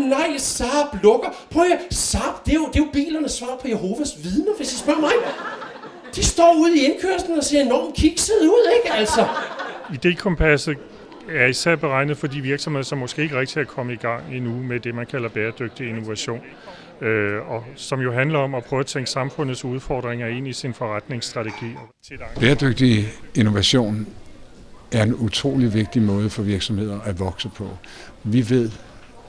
Nej, Saab lukker. Prøv at Saab, det er jo bilernes svar på Jehovas vidner, hvis I spørger mig. De står ude i indkørslen og ser enormt kikset ud, ikke altså? Idékompasset er især beregnet for de virksomheder, som måske ikke rigtig er kommet i gang endnu med det, man kalder bæredygtig innovation. Og som jo handler om at prøve at tænke samfundets udfordringer ind i sin forretningsstrategi. Bæredygtig innovation er en utrolig vigtig måde for virksomheder at vokse på. Vi ved,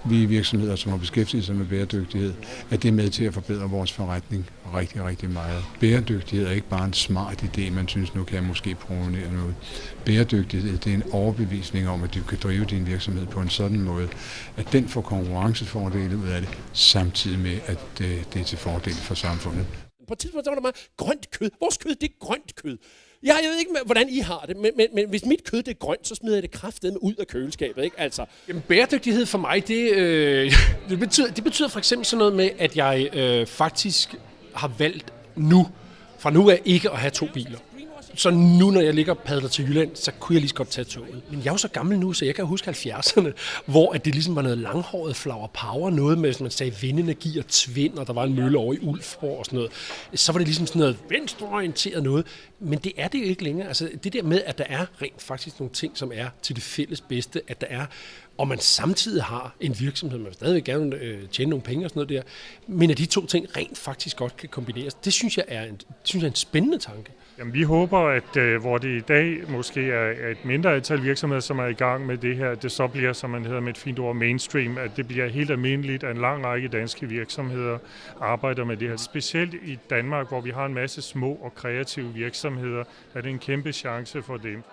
vi virksomheder, som har beskæftiget sig med bæredygtighed, at det er med til at forbedre vores forretning rigtig, rigtig meget. Bæredygtighed er ikke bare en smart idé, man synes, nu kan jeg måske promovere noget. Bæredygtighed, det er en overbevisning om, at du kan drive din virksomhed på en sådan måde, at den får konkurrencefordele ud af det, samtidig med, at det er til fordel for samfundet. På et tidspunkt var der meget grønt kød. Vores kød, det er grønt kød. Jeg ved ikke, hvordan I har det, men hvis mit kød det er grønt, så smider jeg det kraftedeme ud af køleskabet, ikke? Altså. Jamen, bæredygtighed for mig, det betyder for eksempel sådan noget med, at jeg faktisk har valgt fra nu af ikke at have 2 biler. Så nu, når jeg ligger og padler til Jylland, så kunne jeg lige så godt tage toget. Men jeg er jo så gammel nu, så jeg kan huske 70'erne, hvor at det ligesom var noget langhåret flower power, noget med, som man sagde, vindenergi og tvind, og der var en mølle over i Ulfborg og sådan noget. Så var det ligesom sådan noget venstreorienteret noget, men det er det jo ikke længere. Altså det der med, at der er rent faktisk nogle ting, som er til det fælles bedste, at der er, og man samtidig har en virksomhed, man vil stadigvæk gerne tjene nogle penge og sådan noget der, men at de 2 ting rent faktisk godt kan kombineres, det synes jeg er en spændende tanke. Jamen, vi håber, at hvor det i dag måske er et mindre antal virksomheder, som er i gang med det her, det så bliver, som man hedder med et fint ord, mainstream, at det bliver helt almindeligt, at en lang række danske virksomheder arbejder med det her. Specielt i Danmark, hvor vi har en masse små og kreative virksomheder, er det en kæmpe chance for dem.